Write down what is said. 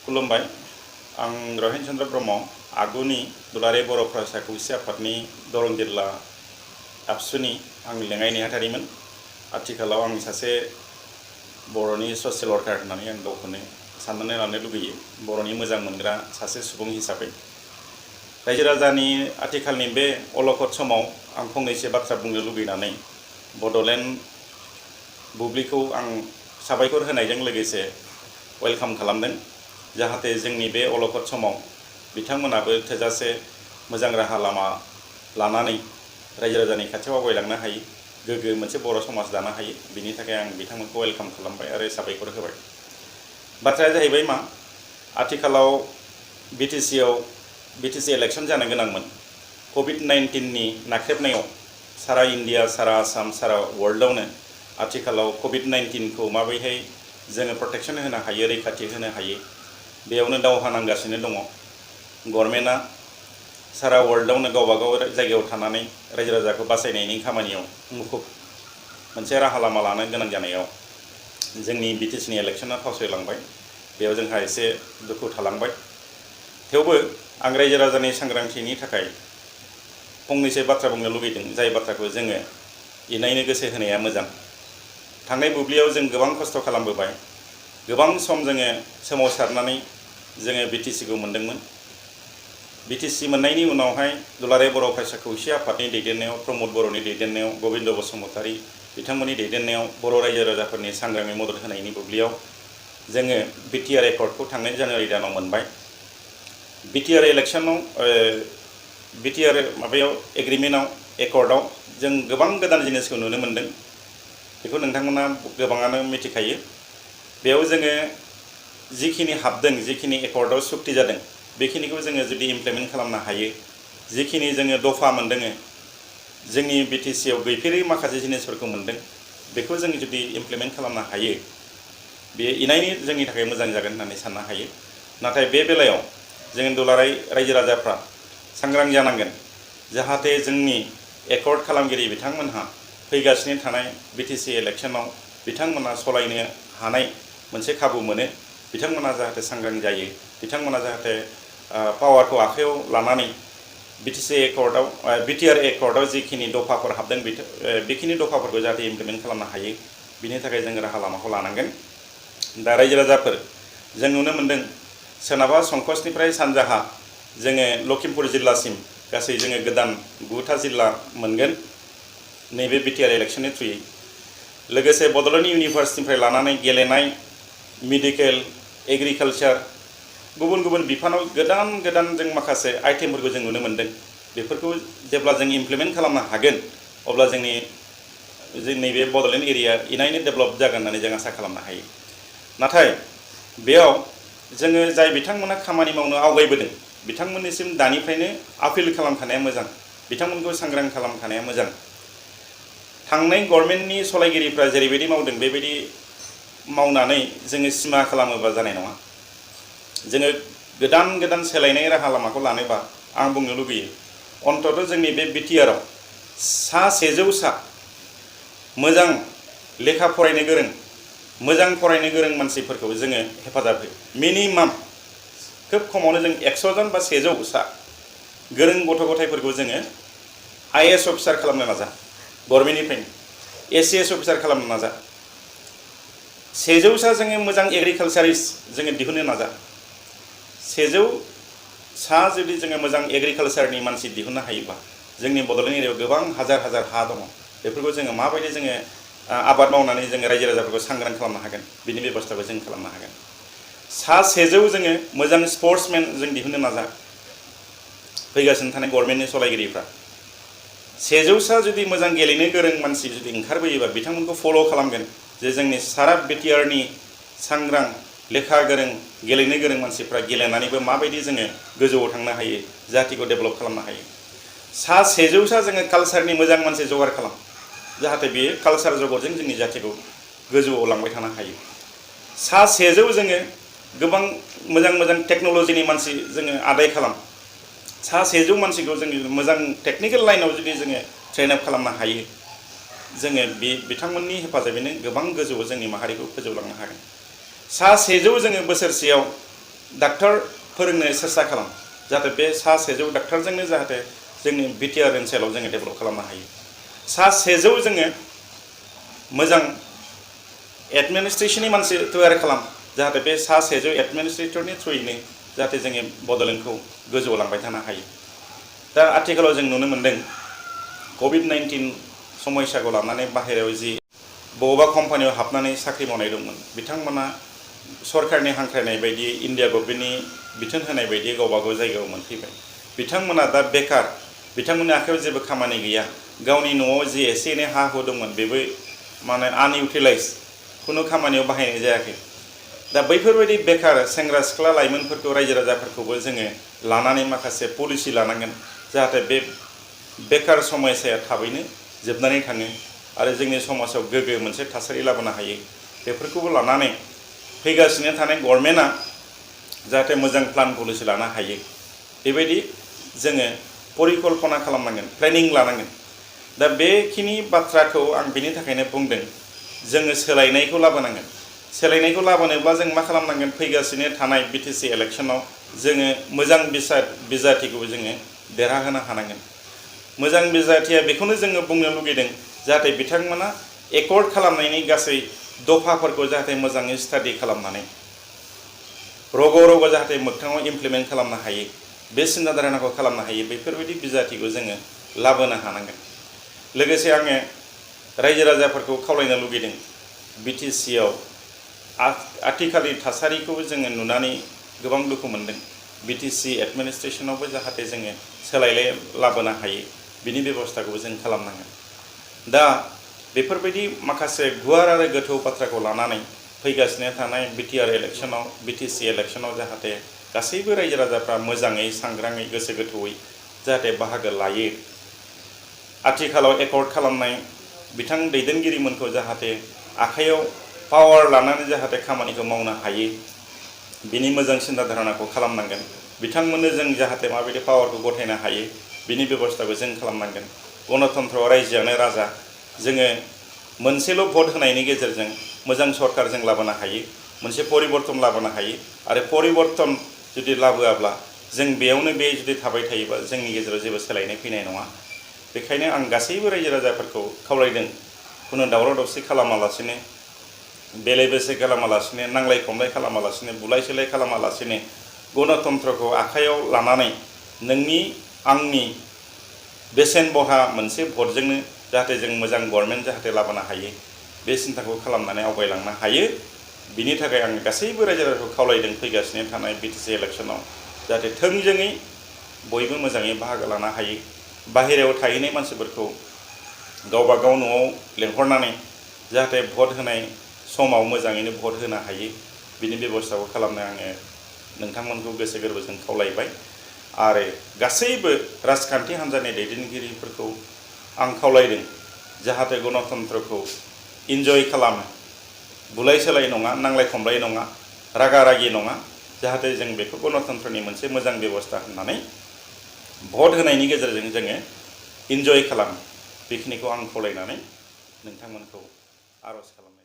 खुलुमबाय आं रहिन चन्द्र ब्रह्म आगुनि दुलाराय बर' फरायसा खौसे आफादनि दरं जिल्ला आबसुनि आं लेङाइ नेहाथारिमोन आथिखालाव आं सासे बर'नि ससियेल वर्कार होननानै आं गावखौनो साननानै लानो लुगैयो बर'नि मोजां मोनग्रा सासे सुबुं हिसाबै रायजो राजानि आथिखालनि बे अलखद समाव आं फंनैसो बाथ्रा बुंनो लुगैनानै बड'लेण्ड बुब्लिखौ आं साबायखर होनायजों लोगोसे वेलकाम खालामदों जाहाथे जोंनि बे अलखद समाव बिथांमोनाबो थोजासे मोजां राहा लामा लानानै रायजो राजानि खाथियाव आवगायलांनो हायो गोग्गो मोनसे बर' समाज दानो हायो बिनि थाखाय आं बिथांमोनखौ वेलकाम खालामबाय आरो साबायखर होबाय बाथ्राया जाहैबाय मा आथिखालाव बिटिसि इलेक्शन जानो गोनांमोन कोविड-19 नि नाख्रेबनायाव सारा इन्डिया सारा आसाम सारा वर्ल्डआवनो आथिखालाव कोविड-19 खौ माबोरैहाय जोङो प्रटेक्शन होनो हायो रैखाथि होनो हायो बेयावनो दावहा नांगासिनो दङ गभर्नमेन्टआ सारा वर्ल्डआवनो गावबागाव जायगायाव थानानै रायजो राजाखौ बासायनायनि खामानियाव मुखुब मोनसे राहा लामा लानो गोनां जानायाव जोंनि बिटिसिनि इलेक्शना फावसयलांबाय बेयाव जोंहा एसे दुखु थालांबाय थेवबो आं रायजो राजानि सांग्रांथिनि थाखाय फंनैसो बाथ्रा बुंनो लुगैदों जाय बाथ्राखौ जोङो इनायनो गोसो होनाया मोजां थांनाय बुब्लियाव जों गोबां खस्थ' खालामबोबाय गोबां सम जोङो सोमावसारनानै जोङो बिटिसिखौ मोनदोंमोन बिटिसि मोननायनि उनावहाय दुलाराय बर' फरायसा खौसे आफादनि दैदेननायाव प्रमद बर'नि दैदेननायाव गबिन्द बसुमतारी बिथांमोननि दैदेननायाव बर' रायजो राजाफोरनि सांग्राङै मदद होनायनि बुब्लियाव जोङो बिटिआर एकर्डखौ थांनाय जानुवारि दानाव मोनबाय बिटिआर इलेक्शनाव बिटिआर माबायाव एग्रिमेन्टआव एकर्डआव जों गोबां गोदान जिनिसखौ नुनो मोन्दों बेखौ नोंथांमोना गोबाङानो मिथिखायो बेयाव जोङो जिखिनि हाबदों जिखिनि एकर्डआव सुक्ति जादों बेखिनिखौ जोङो जुदि इमप्लिमेन्ट खालामनो हायो जिखिनि जोङो दफा मोन्दों जोंनि बिटिसिआव गैफेरै माखासे जिनिसफोरखौ मोन्दों बेखौ जों जुदि इमप्लिमेन्ट खालामनो हायो बेयो इनायनि जोंनि थाखाय मोजां जागोन होननानै साननो हायो नाथाय बे बेलायाव जों दुलाराय रायजो राजाफ्रा सांग्रां जानांगोन जाहाथे जोंनि एकर्ड खालामगिरि बिथांमोनहा फैगासिनो थानाय बिटिसि इलेक्शनाव बिथांमोना सलायनो हानाय मोनसे खाबु मोनो बिथांमोना जाहाथे सांग्रां जायो बिथांमोना जाहाथे पावारखौ आखायाव लानानै बिटिआर एकर्डआव जिखिनि दफाफोर हाबदों बेखिनि दफाफोरखौ जाहाथे इमप्लिमेन्ट खालामनो हायो बिनि थाखाय जों राहा लामाखौ लानांगोन दा रायजो राजाफोर जों नुनो मोन्दों सोनाबहा संकसनिफ्राय सानजाहा जोङो लखिमपुर जिल्लासिम गासै जोङो गोदान 9टा जिल्ला मोनगोन नैबे बिटिआर इलेक्शननि थ्रुयै लोगोसे बड'लेण्ड इउनिभार्सिटिनिफ्राय लानानै गेलेनाय मेडिकेल एग्रिकालचार गुबुन गुबुन बिफानाव गोदान गोदान जों माखासे आइटेमफोरखौ जों नुनो मोन्दों बेफोरखौ जेब्ला जों इमप्लिमेन्ट खालामनो हागोन अब्ला जोंनि नैबे बड'लेण्ड एरिया इनायनो डेभेलप जागोन होननानै जों आसा खालामनो हायो नाथाय बेयाव जोङो जाय बिथांमोना खामानि मावनो आवगायबोदों बिथांमोननिसिम दानिफ्रायनो आपिल खालामखानाया मोजां बिथांमोनखौ सांग्रां खालामखानाया मोजां थांनाय गभर्नमेन्टनि सलायगिरिफ्रा जेरैबायदि मावदों बेबायदि मावनानै जोङो सिमा खालामोबा जानाय नङा जोङो गोदान गोदान सोलायनाय राहा लामाखौ लानोबा आं बुंनो लुगैयो अन्तत जोंनि बे बिटिआरआव 100सा मोजां लेखा फरायनो गोरों मोजां फरायनो गोरों मानसिफोरखौ जोङो हेफाजाब हो मिनिमाम खोब खमावनो जों 100 जन बा 100सा गोरों गथ' गथायफोरखौ जोङो आइएएस अफिसार खालामनो नाजा गभर्नमेन्टनिफ्रायनो एसिएस अफिसार खालामनो नाजा 100सा जोङो मोजां एग्रिकालचारिस्ट जोङो दिहुननो नाजा 100सा जुदि जोङो मोजां एग्रिकालचारनि मानसि दिहुननो हायोबा जोंनि बड'लेण्ड एरियायाव गोबां हाजार हाजार हा दङ बेफोरखौ जोङो माबायदि जोङो आबाद मावनानै जोङो रायजो राजाफोरखौ सांग्रां खालामनो हागोन बिनि बेबस्थाखौ जों खालामनो हागोन 100 जोङो मोजां स्पर्ट्समेन जों दिहुननो नाजा फैगासिनो थानाय गभर्नमेन्टनि सलायगिरिफ्रा 100सा जुदि मोजां गेलेनो गोरों मानसि जुदि ओंखारबोयोबा बिथांमोनखौ फल' खालामगोन जे जोंनि सारा बिटिआरनि सांग्रां लेखा गोरों गेलेनो गोरों मानसिफ्रा गेलेनानैबो माबायदि जोङो गोजौआव थांनो हायो जातिखौ डेभेलप खालामनो हायो 100सा जोङो कालचारनि मोजां मानसि जगार खालाम जाहाथे बेयो कालचार जगतजों जोंनि जातिखौ गोजौआव लांबाय थानो हायो 100 जोङो गोबां मोजां मोजां टेक्न'लजिनि मानसि जोङो आदाय खालाम 100 मानसिखौ जोङो मोजां टेक्निकेल लाइनाव जुदि जोङो ट्रेन आप खालामनो हायो जोङो बिथांमोननि हेफाजाबैनो गोबां गोजौआव जोंनि माहारिखौ फोजौलांनो हागोन 100 जोङो बोसोरसेयाव डाक्टर फोरोंनो सेस्था खालाम जाहाथे बे सा 100 डाक्टारजोंनो जाहाथे जोंनि बिटिआर ओनसोलाव जोङो डेभेलप खालामनो हायो। सा 100 जोङो मोजां एडमिनिस्ट्रेशननि मानसि तैयार खालाम जाहाथे बे सा 100 एडमिनिस्ट्रेटरनि थ्रुयैनो जाहाथे जोङो बड'लेण्डखौ गोजौआव लांबाय थानो हायो। दा आथिखालाव जों नुनो मोन्दों COVID-19 समस्याखौ लानानै बाहेरायाव जि बबेबा कम्पानियाव हाबनानै साख्रि मावनाय दंमोन बिथांमोना सरकारनि हांख्रायनाय बायदि इन्डिया गभर्नमेन्टनि बिथोन होनाय बायदि गावबागाव जायगायाव मोनफैबाय। बिथांमोना दा बेकार, बिथांमोननि आखायाव जेबो खामानि गैया, गावनि न'आव जि एसे एनै हा हु दंमोन बेबो माने आनइउटिलाइज, खुनु खामानियाव बाहायनाय जायाखै। दा बैफोरबायदि बेकार सेंग्रा सिख्ला लाइमोनफोरखौ रायजो राजाफोरखौबो जोङो लानानै माखासे पलिसि लानांगोन जाहाथे बे बेकार समस्याया थाबैनो जोबनानै थाङो आरो जोंनि समाजाव गोग्गो मोनसे थासारि लाबोनो हायो। बेफोरखौबो लानानै फैगासिनो थानाय गभर्नमेन्टआ जाहाथे मोजां प्लान पलिसि लानो हायो बेबायदि जोङो परिकल्पना खालामनांगोन, प्लेनिं लानांगोन। दा बेखिनि बाथ्राखौ आं बेनि थाखायनो बुंदों जोङो सोलायनायखौ लाबोनांगोन। सोलायनायखौ लाबोनोब्ला जों मा खालामनांगोन, फैगासिनो थानाय बिटिसि इलेक्सनाव जोङो मोजां बिजाथिखौ जोङो देरहाहोनो हानांगोन। मोजां बिजाथिया बेखौनो जोङो बुंनो लुगैदों जाहाथे बिथांमोना एकर्ड खालामनायनि गासै दफाफोरखौ जाहाथे मोजाङै स्टाडि खालामनानै रग' रग' जाहाथे मोगथाङाव इमप्लिमेन्ट खालामनो हायो, बे सिन्था धारणाखौ खालामनो हायो, बेफोरबायदि बिजाथिखौ जोङो लाबोनो हानांगोन। लोगोसे आङो रायजो राजाफोरखौ खावलायनो लुगैदों बिटिसिआव आथिखालनि थासारिखौ जोङो नुनानै गोबां दुखु मोनदों। बिटिसि एडमिनिस्ट्रेसनावबो जाहाथे जोङो सोलायलाय लाबोनो हायो बिनि बेबस्थाखौबो जों खालामनांगोन। दा बेफोरबायदि माखासे गुवार आरो गोथौ बाथ्राखौ लानानै फैगासिनो थानाय बिटिआर इलेक्सनाव, बिटिसि इलेक्सनाव जाहाथे गासैबो रायजो राजाफ्रा मोजाङै सांग्राङै गोसो गोथौयै जाहाथे बाहागो लायो। आथिखालाव एकर्ड खालामनाय बिथां दैदेनगिरिमोनखौ जाहाथे आखायाव पावार लानानै जाहाथे खामानिखौ मावनो हायो बिनि मोजां सिन्था धारणाखौ खालामनांगोन। बिथांमोननो जों जाहाथे माबायदि पावारखौ गथायनो हायो बिनि बेबस्थाखौ जों खालामनांगोन। गणतन्त्रआव रायजोआनो राजा, जोङो मोनसेल' भट होनायनि गेजेरजों मोजां सरकार जों लाबोनो हायो, मोनसे परिबर्तन लाबोनो हायो। आरो परिबर्तन जुदि लाबोआब्ला जों बेयावनो बे जुदि थाबाय थायोबा जोंनि गेजेराव जेबो सोलायनाय फैनाय नङा। बेखायनो आं गासैबो रायजो राजाफोरखौ खावलायदों खुनु दावराव दावसि खालामालासिनो, बेले बेसे खालामालासिनो, नांलाय खमलाय खालामालासिनो, बुलाय सोलाय खालामालासिनो गणतन्त्रखौ आखायाव लानानै नोंनि आंनि बेसेन बहा मोनसे भटजोंनो जाहाथे जों मोजां गभर्नमेन्ट जाहाथे लाबोनो हायो बे सिन्ताखौ खालामनानै आवगायलांनो हायो। बिनि थाखाय आं गासैबो रायजो राजाखौ खावलायदों फैगासिनो थानाय बिटिसि इलेक्सनाव जाहाथे थोंजोङै बयबो मोजाङै बाहागो लानो हायो। बाहेरायाव थाहैनाय मानसिफोरखौ गावबा गाव न'आव लेंहरनानै जाहाथे भट होनाय समाव मोजाङैनो भट होनो हायो बिनि बेबस्थाखौ खालामनो आङो नोंथांमोनखौ गोसो गोरबोजों खावलायबाय। आरो गासैबो राजखान्थि हान्जानि दैदेनगिरिफोरखौ आं खावलायदों जाहाथे गणतन्त्रखौ इन्जय खालामो, बुलाय सोलाय नङा, नांलाय खमलाय नङा, रागा रागि नङा, जाहाथे जों बेखौ गणतन्त्रनि मोनसे मोजां बेबस्था होननानै भट होनायनि गेजेरजों जोङो इन्जय खालामो। बेखिनिखौ आं खावलायनानै नोंथांमोनखौ आर'ज खालामो।